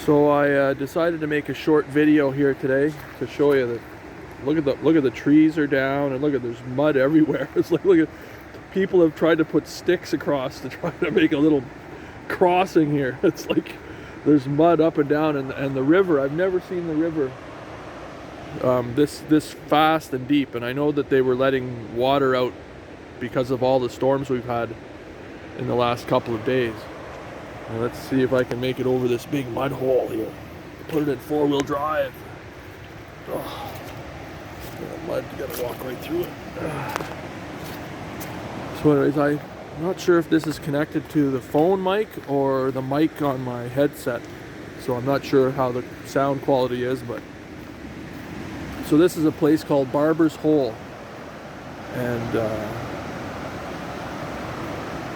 So I decided to make a short video here today to show you that look at the trees are down, and look at there's mud everywhere. It's like, look at, people have tried to put sticks across to try to make a little crossing here. It's like there's mud up and down, and the river, I've never seen the river this fast and deep. And I know that they were letting water out because of all the storms we've had in the last couple of days. And let's see if I can make it over this big mud hole here. Put it in 4-wheel drive. Oh, mud, you gotta walk right through it. So anyways, I'm not sure if this is connected to the phone mic or the mic on my headset. So I'm not sure how the sound quality is, but so this is a place called Barber's Hole, and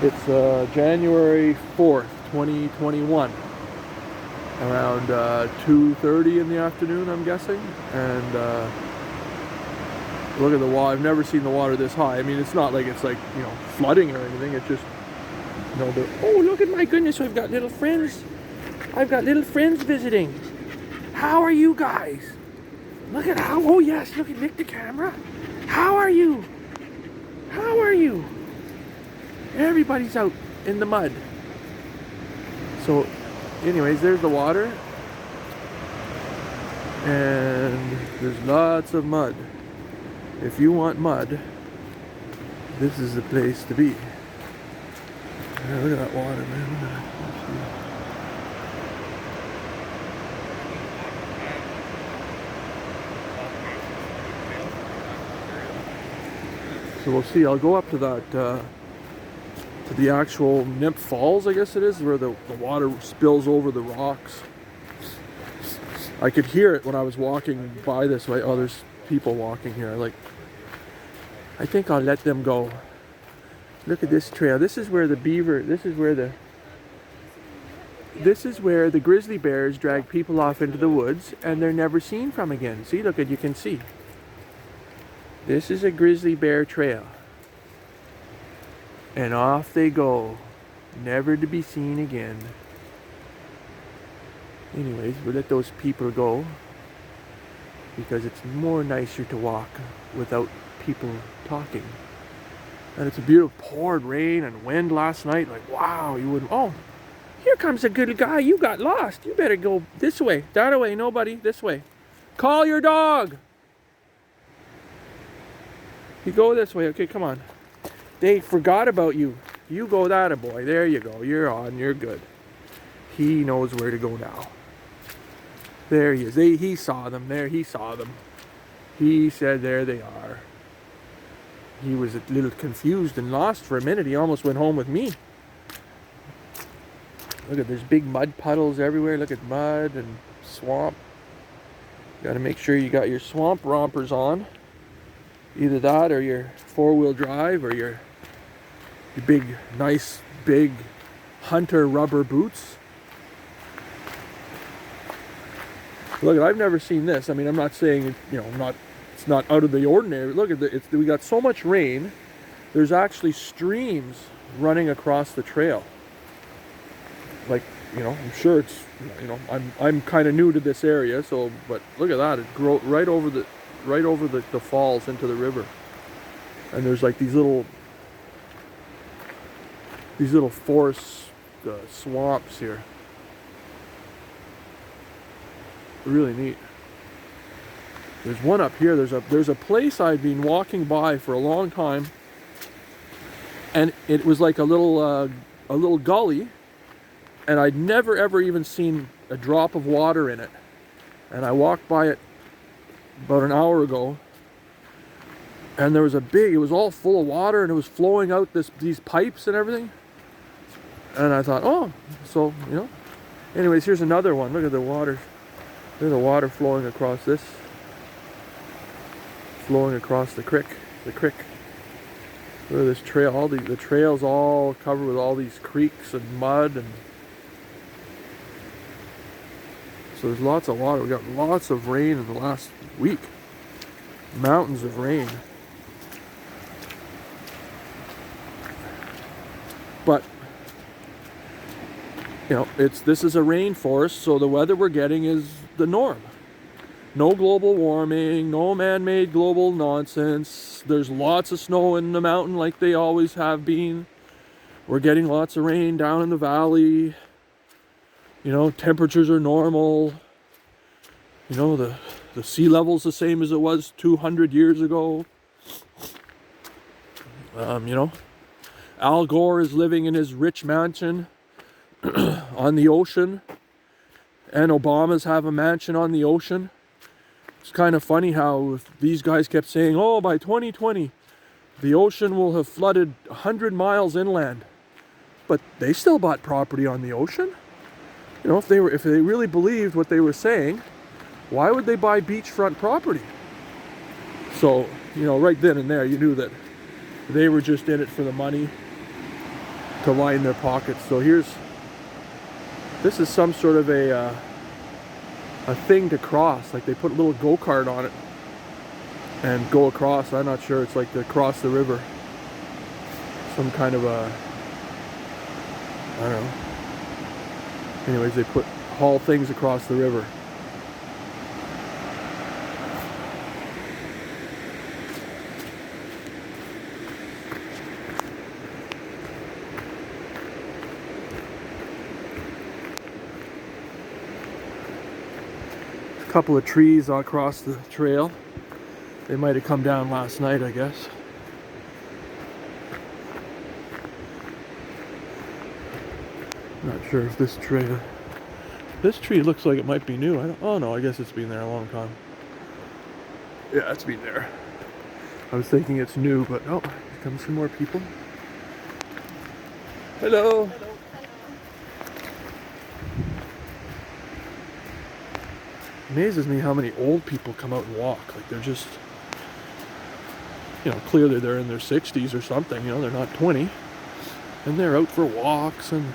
it's January 4th, 2021, around 2:30 in the afternoon, I'm guessing. And look at the water. I've never seen the water this high. I mean, it's not like it's like, you know, flooding or anything. It's just, you know, oh, look at, my goodness, I've got little friends. I've got little friends visiting. How are you guys? Look at how, oh yes, look at Nick the camera. How are you? How are you? Everybody's out in the mud. So anyways, there's the water, and there's lots of mud. If you want mud, this is the place to be. Yeah, look at that water, man. Look at that. So we'll see. I'll go up to that, to the actual Nymph Falls, I guess it is, where the water spills over the rocks. I could hear it when I was walking by this way. Oh, there's people walking here. I think I'll let them go. Look at this trail. This is where the beaver, this is where the grizzly bears drag people off into the woods, and they're never seen from again. See, look at, you can see. This is a grizzly bear trail. And off they go, never to be seen again. Anyways, we'll let those people go, because it's more nicer to walk without people talking. And it's a beautiful, poured rain and wind last night. Like, wow, you wouldn't, oh, here comes a good guy, you got lost. You better go this way, that way, nobody, this way. Call your dog. You go this way, okay, come on. They forgot about you. You go that a boy. There you go. You're on. You're good. He knows where to go now. There he is. He saw them. There, he saw them. He said, there they are. He was a little confused and lost for a minute. He almost went home with me. Look at, there's big mud puddles everywhere. Look at mud and swamp. Got to make sure you got your swamp rompers on. Either that or your 4-wheel drive or your big, nice, big hunter rubber boots. Look, I've never seen this. I mean, I'm not saying, you know, it's not out of the ordinary. Look at we got so much rain. There's actually streams running across the trail. Like, you know, I'm sure it's, you know, I'm kind of new to this area, so, but look at that. It grows right over the falls into the river. And there's like these little forest swamps here. Really neat. There's one up here. There's a place I've been walking by for a long time, and it was like a little gully, and I'd never ever even seen a drop of water in it. And I walked by it about an hour ago, and there was it was all full of water, and it was flowing out these pipes and everything. And I thought, oh, so, you know. Anyways, here's another one. Look at the water. There's the water flowing across this. Flowing across the creek. Look at this trail. The trail's all covered with all these creeks and mud, and so there's lots of water. We got lots of rain in the last week. Mountains of rain. But You know, this is a rainforest, so the weather we're getting is the norm. No global warming, no man-made global nonsense. There's lots of snow in the mountain like they always have been. We're getting lots of rain down in the valley. You know, temperatures are normal. You know, the sea level's the same as it was 200 years ago. You know, Al Gore is living in his rich mansion on the ocean, and Obama's have a mansion on the ocean. It's kind of funny how these guys kept saying, oh, by 2020 the ocean will have flooded 100 miles inland, but they still bought property on the ocean. You know, if they really believed what they were saying, why would they buy beachfront property? So, you know, right then and there you knew that they were just in it for the money to line their pockets. So this is some sort of a thing to cross. Like they put a little go-kart on it and go across. I'm not sure. It's like to cross the river. Some kind of a, I don't know. Anyways, they haul things across the river. Couple of trees across the trail. They might have come down last night, I guess. Not sure if this tree looks like it might be new. Oh no, I guess it's been there a long time. Yeah, it's been there. I was thinking it's new, but oh, here come some more people. Hello. Hello. Amazes me how many old people come out and walk. Like they're just, you know, clearly they're in their 60s or something. You know, they're not 20, and they're out for walks. And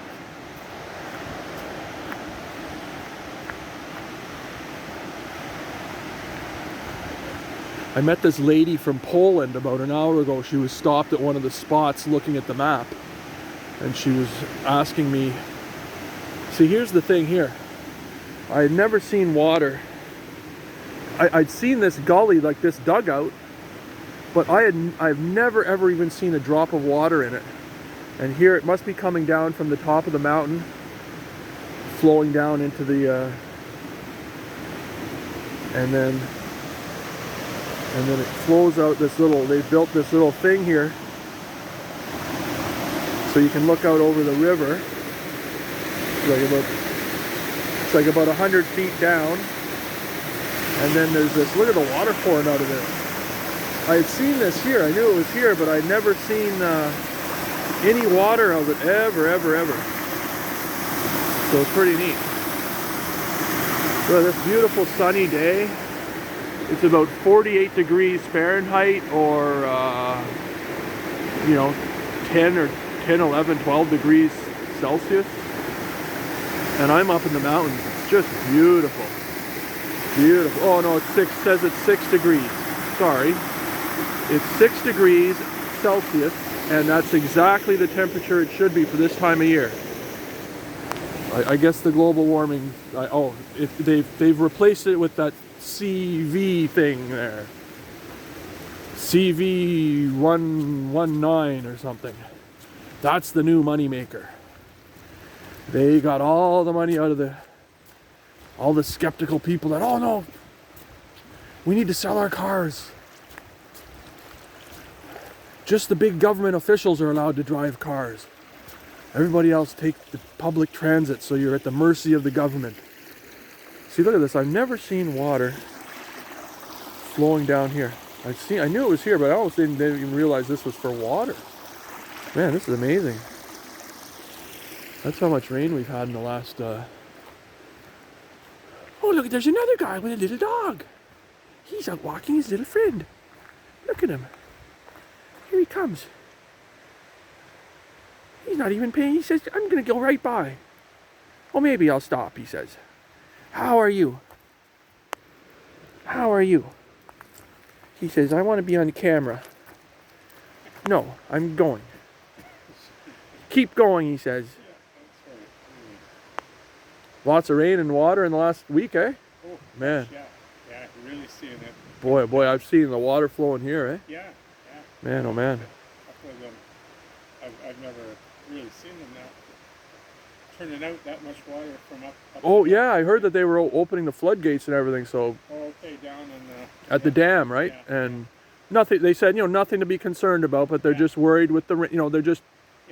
I met this lady from Poland about an hour ago. She was stopped at one of the spots looking at the map, and she was asking me, see, here's the thing here. I had never seen water. I'd seen this gully, like this dugout, but I've never ever even seen a drop of water in it. And here it must be coming down from the top of the mountain, flowing down into the, and then it flows out this little, they built this little thing here so you can look out over the river. It's like about 100 feet down, and then there's this, look at the water pouring out of it. I had seen this here, I knew it was here, but I'd never seen any water of it ever. So it's pretty neat. So this beautiful sunny day, it's about 48 degrees Fahrenheit, or you know, 10, 12 degrees Celsius. And I'm up in the mountains. It's just beautiful. Beautiful. Oh no, says it's 6 degrees. Sorry. It's 6 degrees Celsius, and that's exactly the temperature it should be for this time of year. I guess the global warming, they've replaced it with that CV thing there. CV 119 or something. That's the new money maker. They got all the money out of all the skeptical people that, oh no, we need to sell our cars. Just the big government officials are allowed to drive cars. Everybody else take the public transit, so you're at the mercy of the government. See, look at this. I've never seen water flowing down here. I knew it was here, but I almost didn't even realize this was for water. Man, this is amazing. That's how much rain we've had in the last, Oh, look, there's another guy with a little dog. He's out walking his little friend. Look at him. Here he comes. He's not even paying. He says, I'm going to go right by. Oh, maybe I'll stop, he says. How are you? How are you? He says, I want to be on camera. No, I'm going. Keep going, he says. Lots of rain and water in the last week, eh? Oh, Man. yeah, yeah, really seeing it. Boy, oh boy, I've seen the water flowing here, eh? Yeah, yeah. Man, oh man. A couple of them, I've never really seen them now turning out that much water from up Oh the yeah, I heard that they were opening the floodgates and everything, so Oh, okay, down in the... at the dam, right? Yeah, and nothing, they said, nothing to be concerned about, but they're just worried with the, they're just,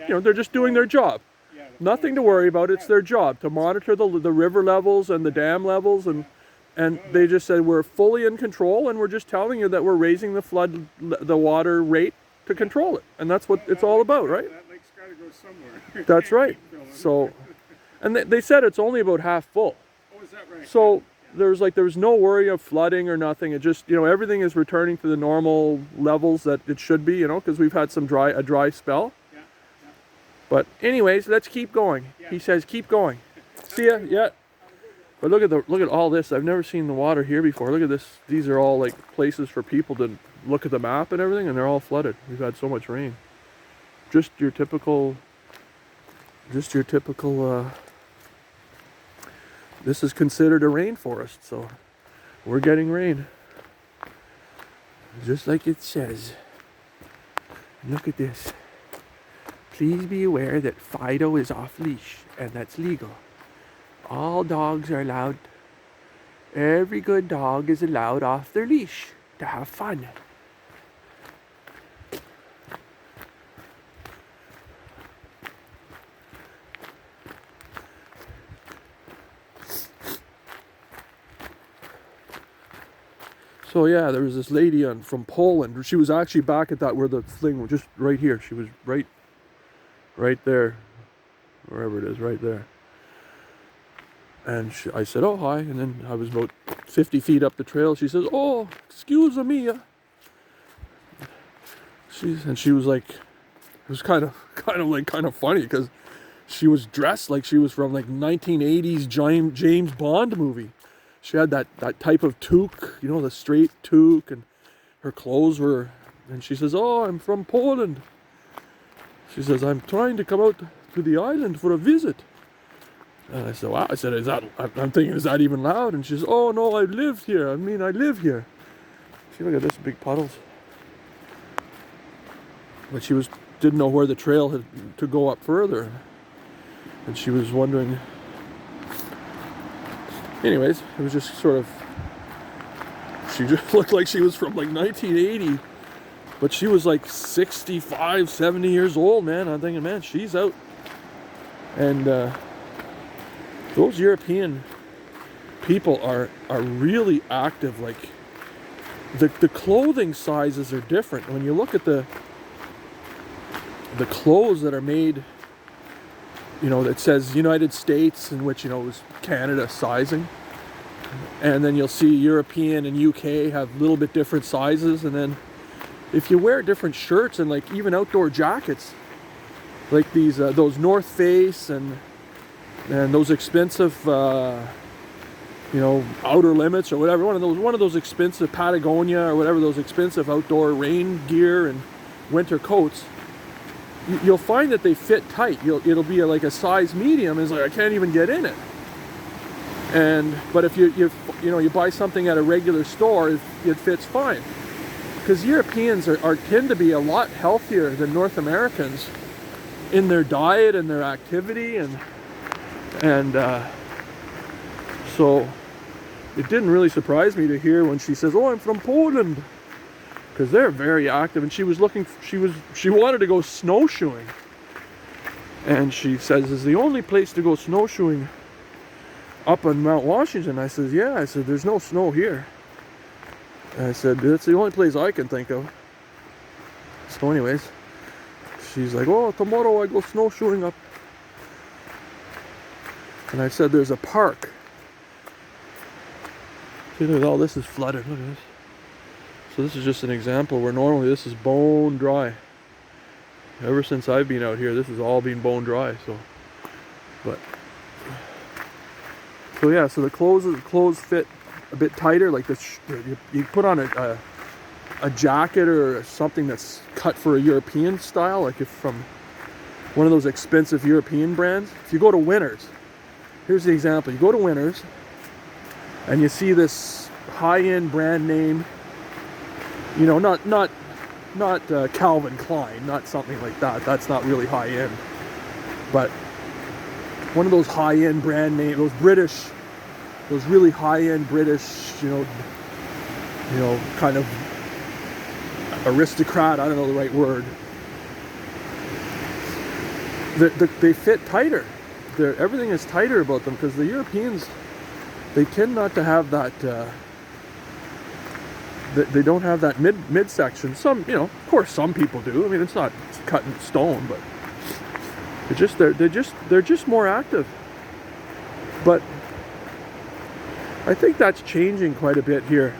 they're just doing their job. yeah, Nothing to worry about. It's their job to monitor the river levels and the dam levels, and they just said we're fully in control, and we're just telling you that we're raising the water rate to control it, and that's what it's all about, right? That lake's got to go somewhere. That's right. So, and they said it's only about half full. Oh, is that right? So there was no worry of flooding or nothing. It just, everything is returning to the normal levels that it should be, because we've had a dry spell. Yeah. But anyways, let's keep going. Yeah. He says, keep going. See ya. Yeah. But look at all this. I've never seen the water here before. Look at this. These are all like places for people to look at the map and everything, and they're all flooded. We've had so much rain. Just your typical. This is considered a rainforest, so we're getting rain. Just like it says. Look at this. Please be aware that Fido is off leash, and that's legal. All dogs are allowed. Every good dog is allowed off their leash to have fun. So yeah, there was this lady from Poland. She was actually back at that where the thing was, just right here. She was right there, wherever it is, right there. And I said, "Oh, hi." And then I was about 50 feet up the trail. She says, "Oh, excuse me." She was like, it was kind of funny because she was dressed like she was from like 1980s James Bond movie. She had that type of toque, the straight toque, and her clothes were, and she says, "Oh, I'm from Poland." She says, "I'm trying to come out to the island for a visit." And I said, "Wow." I said, I'm thinking, is that even loud? And she says, "Oh, no, I live here. I live here." See, look at this, big puddles. But she didn't know where the trail had to go up further. And she was wondering. Anyways, it was just sort of, she just looked like she was from like 1980, but she was like 65, 70 years old, man. I'm thinking, man, she's out. And those European people are really active. Like the clothing sizes are different. When you look at the clothes that are made, that says United States, in which, is Canada sizing. And then you'll see European and UK have a little bit different sizes. And then if you wear different shirts and like even outdoor jackets, like those North Face and those expensive, Outer Limits or whatever, one of those expensive Patagonia or whatever, those expensive outdoor rain gear and winter coats, you'll find that they fit tight. It'll be like a size medium. It's like I can't even get in it. But if you buy something at a regular store, it fits fine. Because Europeans tend to be a lot healthier than North Americans in their diet and their activity, and so it didn't really surprise me to hear when she says, "Oh, I'm from Poland." Because they're very active, and she wanted to go snowshoeing, and she says, "Is the only place to go snowshoeing up on Mount Washington?" I says, "Yeah." I said, "There's no snow here." And I said, "That's the only place I can think of." So anyways, she's like, "Oh, tomorrow I go snowshoeing up." And I said, "There's a park." See, look at all this is flooded. Look at this. So this is just an example where normally this is bone dry. Ever since I've been out here, this has all been bone dry. So yeah, so the clothes fit a bit tighter. Like you put on a jacket or something that's cut for a European style, like if from one of those expensive European brands. If you go to Winners, here's the example. You go to Winners and you see this high-end brand name, you know, not Calvin Klein, not something like that. That's not really high-end. But one of those high-end brand name, those really high-end British, you know, kind of aristocrat, I don't know the right word. They fit tighter. Everything is tighter about them because the Europeans, they tend not to have that. They don't have that midsection. Some, you know, of course, some people do. I mean, it's not cut in stone, but they're just more active. But I think that's changing quite a bit here.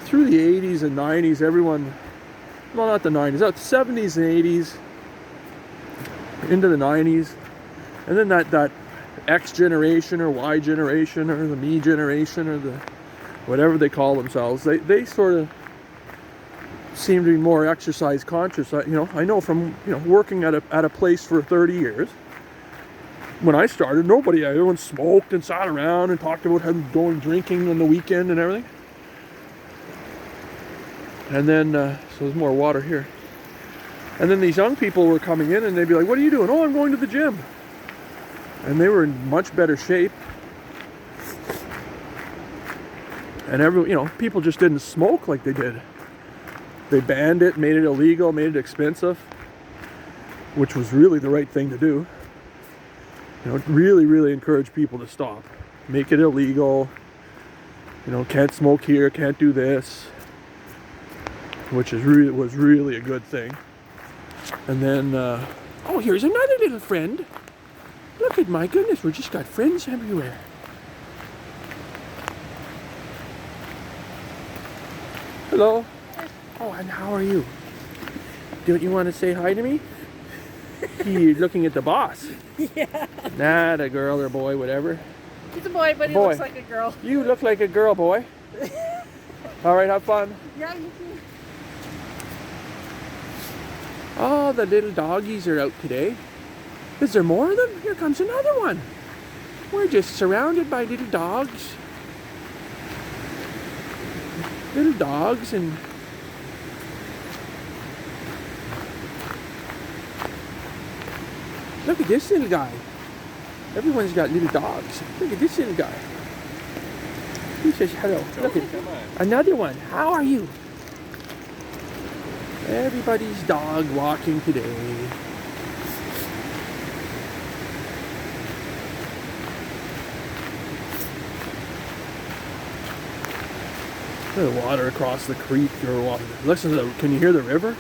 Through the 80s and 90s, everyone, well, not the 90s, the 70s and 80s, into the 90s, and then that X generation or Y generation or the me generation or the whatever they call themselves, they sort of seem to be more exercise conscious. You know, I know from, you know, working at a place for 30 years. When I started, everyone smoked and sat around and talked about going drinking on the weekend and everything. And then, so there's more water here. And then these young people were coming in and they'd be like, "What are you doing?" "Oh, I'm going to the gym." And they were in much better shape. And you know, people just didn't smoke like they did. They banned it, made it illegal, made it expensive, which was really the right thing to do. You know, really, really encourage people to stop. Make it illegal. You know, can't smoke here, can't do this, which was really a good thing. And then, oh, here's another little friend. Look at, my goodness, we just got friends everywhere. Hello. Oh, and how are you? Don't you want to say hi to me? You're looking at the boss. Yeah. Not a girl or boy, whatever. He's a boy, but he looks like a girl. You look like a girl, boy. All right, have fun. Yeah, you too. Oh, the little doggies are out today. Is there more of them? Here comes another one. We're just surrounded by little dogs. Little dogs and... Look at this little guy. Everyone's got little dogs. Look at this little guy. He says hello. Look at another one. How are you? Everybody's dog walking today. The water across the creek or water. Listen to the, can you hear the river?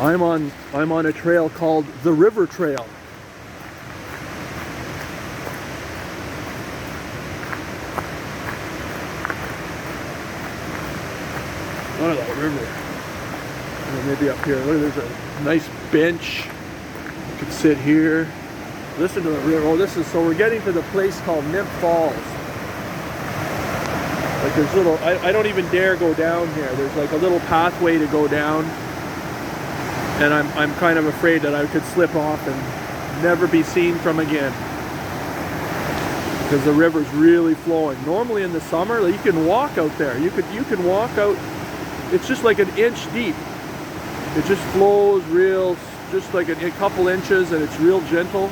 I'm on a trail called the River Trail. Oh, that river. And maybe up here. Look, there's a nice bench. You can sit here. Listen to the river. Oh, this is, so we're getting to the place called Nymph Falls. Like there's little, I don't even dare go down here. There's like a little pathway to go down. And I'm kind of afraid that I could slip off and never be seen from again. Because the river's really flowing. Normally in the summer, you can walk out there. You can walk out. It's just like an inch deep. It just flows real, just like a couple inches, and it's real gentle.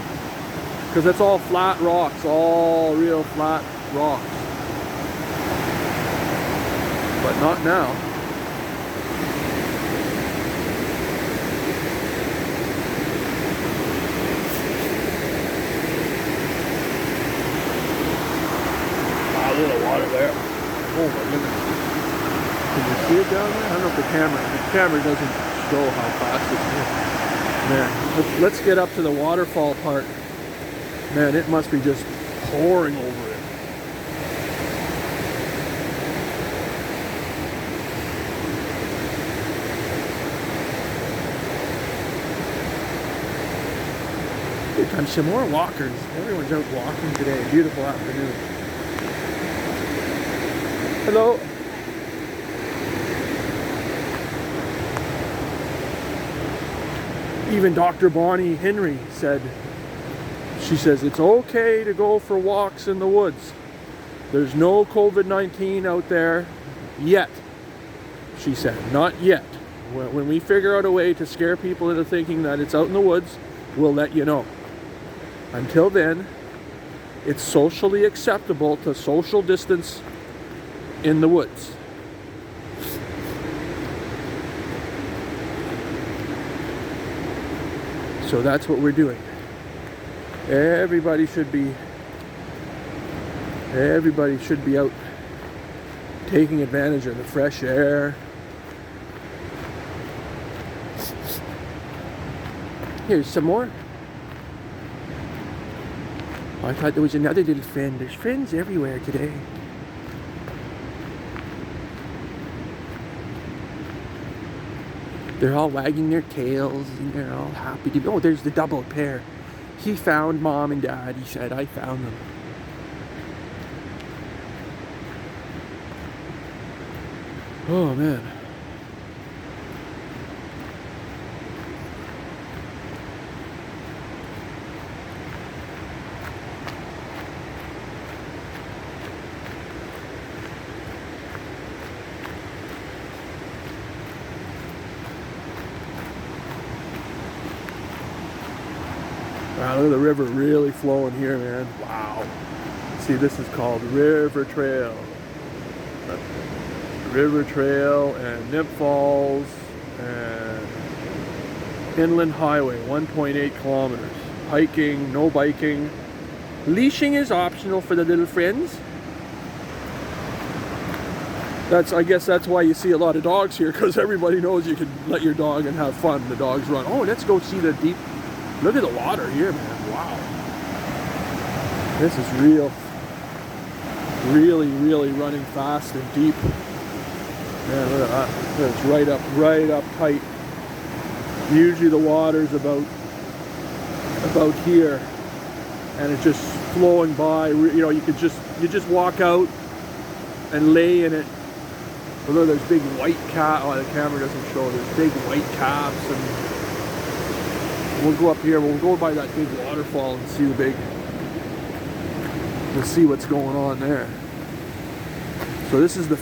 Because it's all flat rocks, all real flat rocks. But not now. A little water there. Oh my goodness. Can you see it down there? I don't know if the camera doesn't show how fast it's moving. Man, let's get up to the waterfall part. Man, it must be just pouring over it. Here comes some more walkers. Everyone's out walking today. Beautiful afternoon. Hello. Even Dr. Bonnie Henry said She says it's okay to go for walks in the woods. There's no COVID-19 out there yet, she said. Not yet. When we figure out a way to scare people into thinking that it's out in the woods, we'll let you know. Until then, it's socially acceptable to social distance in the woods. So that's what we're doing. Everybody should be out taking advantage of the fresh air. Here's some more. I thought there was another little friend. There's friends everywhere today. They're all wagging their tails and they're all happy to be. Oh, there's the double pair. He found mom and dad. He said, I found them. Oh, man. Wow, look at the river really flowing here, man. Wow. See, this is called River Trail. River Trail and Nymph Falls and Inland Highway, 1.8 kilometers. Hiking, no biking. Leashing is optional for the little friends. I guess that's why you see a lot of dogs here, because everybody knows you can let your dog and have fun. The dogs run. Oh, let's go see the deep. Look at the water here, man. Wow. This is really running fast and deep. Man, look at that. It's right up tight. Usually the water's about here, and it's just flowing by. You know, you just walk out and lay in it. Although there's big white cap. Oh, the camera doesn't show. There's big white caps, and we'll go up here. We'll go by that big waterfall and see we'll see what's going on there. So this is the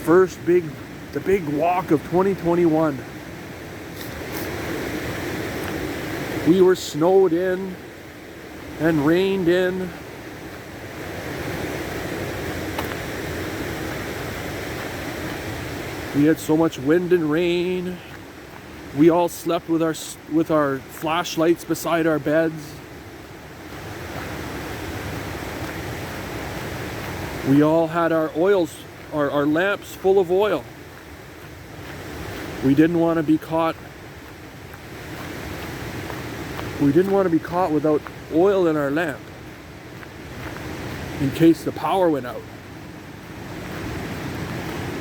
big walk of 2021. We were snowed in and rained in. We had so much wind and rain. We all slept with our flashlights beside our beds. We all had our lamps full of oil. We didn't want to be caught. We didn't want to be caught without oil in our lamp in case the power went out.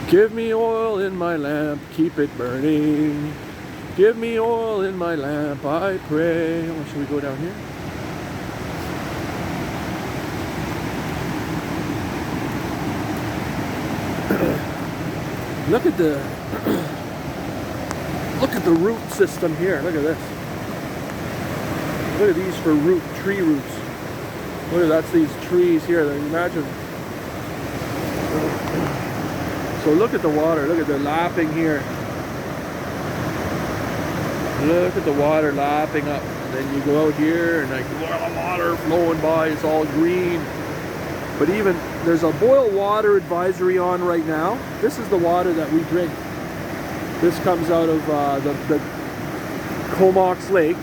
Give me oil in my lamp, keep it burning. Give me oil in my lamp, I pray. Oh, should we go down here? Look at the root system here. Look at this. Look at these for tree roots. Look at that's these trees here. Imagine. So look at the water. Look at the lapping here. Look at the water lapping up. And then you go out here and like the water flowing by. It's all green. But even there's a boil water advisory on right now. This is the water that we drink. This comes out of the Comox Lake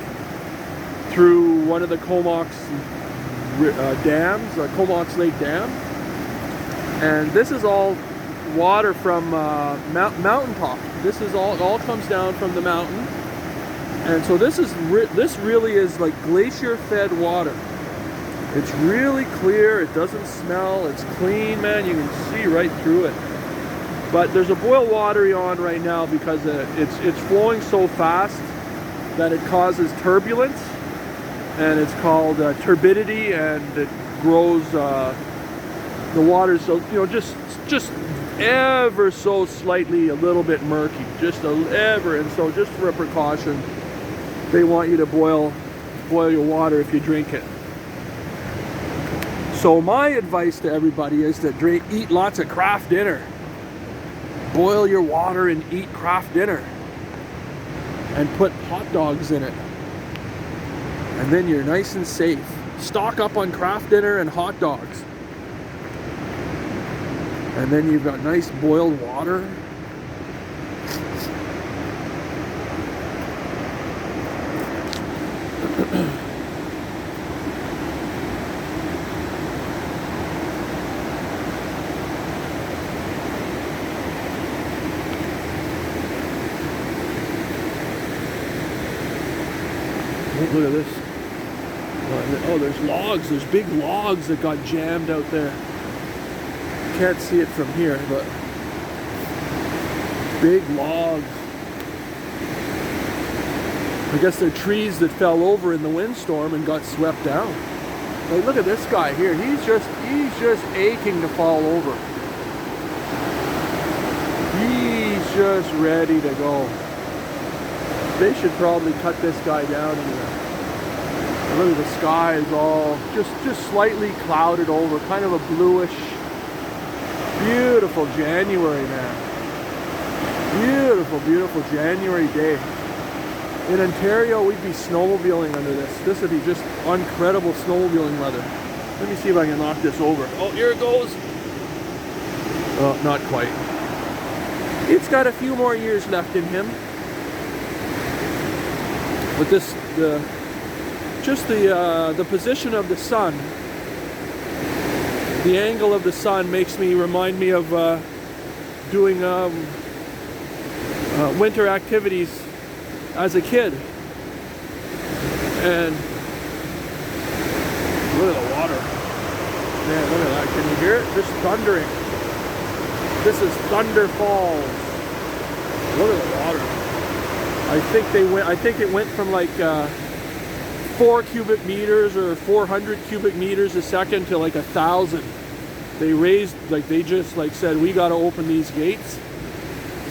through one of the Comox dams, the Comox Lake Dam. And this is all water from mountaintop. This is all comes down from the mountain. And so this really is like glacier-fed water. It's really clear, it doesn't smell, it's clean, man, you can see right through it. But there's a boil water on right now because it's flowing so fast that it causes turbulence, and it's called turbidity, and it grows the water, so just ever so slightly a little bit murky, and so just for a precaution, they want you to boil your water if you drink it. So my advice to everybody is to eat lots of craft dinner. Boil your water and eat craft dinner. And put hot dogs in it. And then you're nice and safe. Stock up on craft dinner and hot dogs. And then you've got nice boiled water. Look at this. Oh, there's logs. There's big logs that got jammed out there. Can't see it from here, but big logs. I guess they're trees that fell over in the windstorm and got swept down. Like, look at this guy here. He's just aching to fall over. He's just ready to go. They should probably cut this guy down here. Look at the sky is all just slightly clouded over, kind of a bluish, beautiful January, man. Beautiful, beautiful January day. In Ontario, we'd be snowmobiling under this. This would be just incredible snowmobiling weather. Let me see if I can knock this over. Oh, here it goes. Oh, not quite. It's got a few more years left in him. But the position of the sun, the angle of the sun remind me of doing winter activities as a kid. And look at the water. Man, look at that. Can you hear it? Just thundering. This is Thunder Falls. Look at the water. I think it went from like 4 cubic meters or 400 cubic meters a second to like 1,000. They raised, like, they just like said, we got to open these gates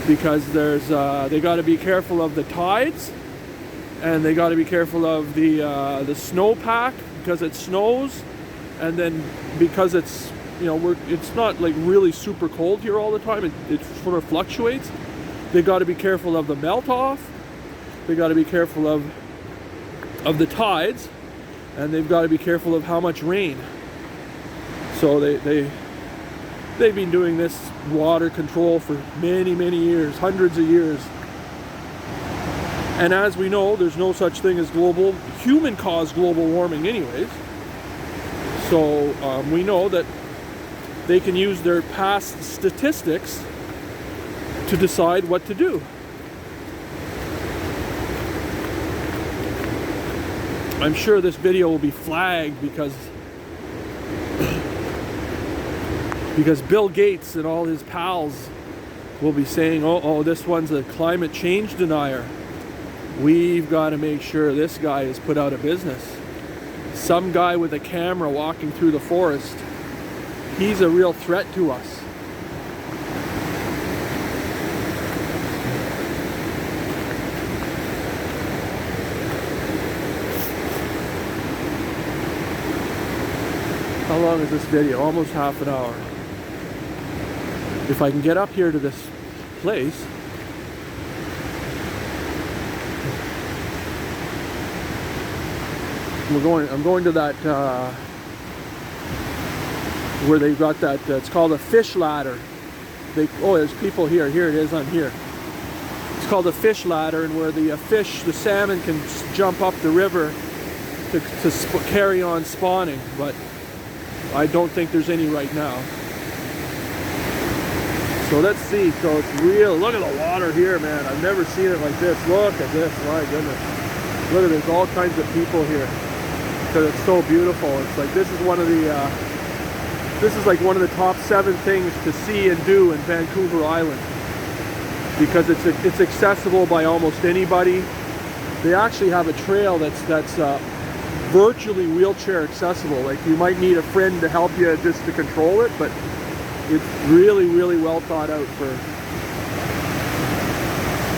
because there's they got to be careful of the tides, and they got to be careful of the snowpack because it snows, and then because it's, you know, it's not like really super cold here all the time. It sort of fluctuates. They got to be careful of the melt off. They got to be careful of the tides, and they've got to be careful of how much rain. So they've been doing this water control for many years, hundreds of years. And as we know, there's no such thing as human-caused global warming anyways. So we know that they can use their past statistics to decide what to do. I'm sure this video will be flagged because Bill Gates and all his pals will be saying, oh, this one's a climate change denier. We've got to make sure this guy is put out of business. Some guy with a camera walking through the forest, he's a real threat to us. How long is this video? Almost half an hour. If I can get up here to this place, I'm going to that where they've got that. It's called a fish ladder. There's people here. Here it is on here. It's called a fish ladder, and where the salmon can jump up the river to carry on spawning, but I don't think there's any right now. So let's see. So it's real. Look at the water here, man. I've never seen it like this. Look at this. My goodness. Look at, there's all kinds of people here because it's so beautiful. It's like this is one of the one of the top 7 things to see and do in Vancouver Island because it's accessible by almost anybody. They actually have a trail that's virtually wheelchair accessible. Like, you might need a friend to help you just to control it, but it's really well thought out for,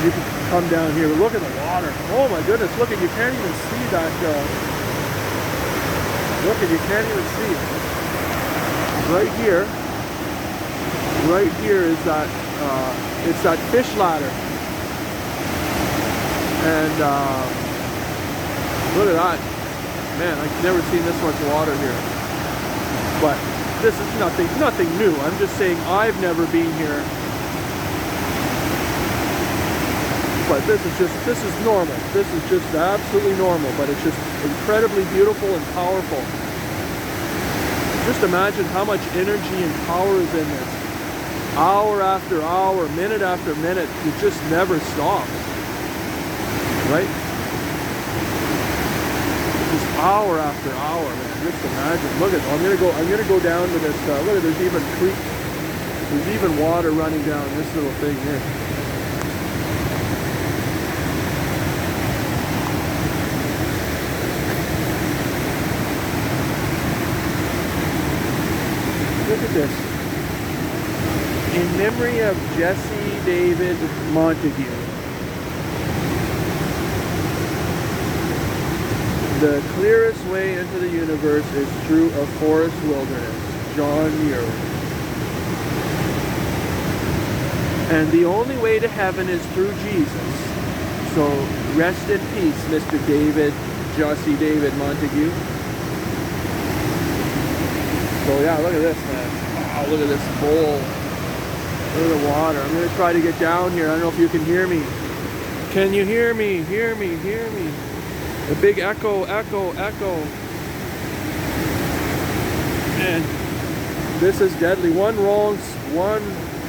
you can come down here. Look at the water. Oh my goodness, look at, you can't even see that, you can't even see it. right here is that, it's that fish ladder. And look at that. Man, I've never seen this much water here. But this is nothing new. I'm just saying I've never been here. But this is normal. This is just absolutely normal, but it's just incredibly beautiful and powerful. Just imagine how much energy and power is in this. Hour after hour, minute after minute, it just never stops. Right? Just hour after hour, man. Just imagine. Look at, I'm gonna go down to this. Look at, there's even creek. There's even water running down this little thing here. Look at this. In memory of Jesse David Montague. The clearest way into the universe is through a forest wilderness. John Muir. And the only way to heaven is through Jesus. So rest in peace, Mr. Jesse David Montague. So yeah, look at this, man. Wow, look at this bowl. Look at the water. I'm going to try to get down here. I don't know if you can hear me. Can you hear me? Hear me, hear me. A big echo, echo, echo. And this is deadly.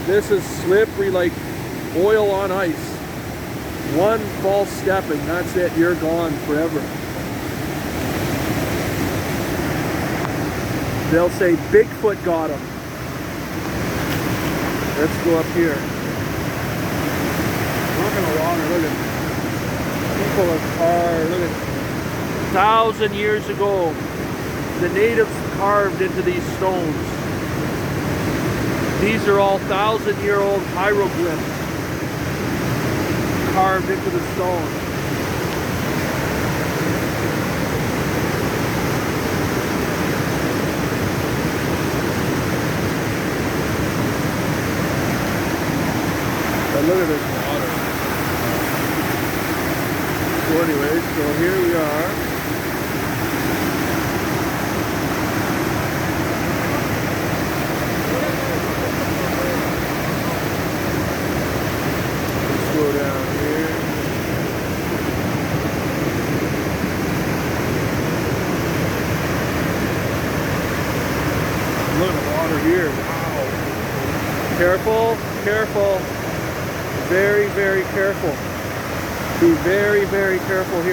This is slippery like oil on ice. One false step and that's it. You're gone forever. They'll say Bigfoot got him. Let's go up here. Look at the water. Look at people are look at 1,000 years ago. The natives carved into these stones. These are all 1,000-year-old hieroglyphs carved into the stone. But look at this water. So anyways, so here we are. Let's go down here. Look at the water here. Wow. Careful, careful. Very, very careful. Be very, very careful here.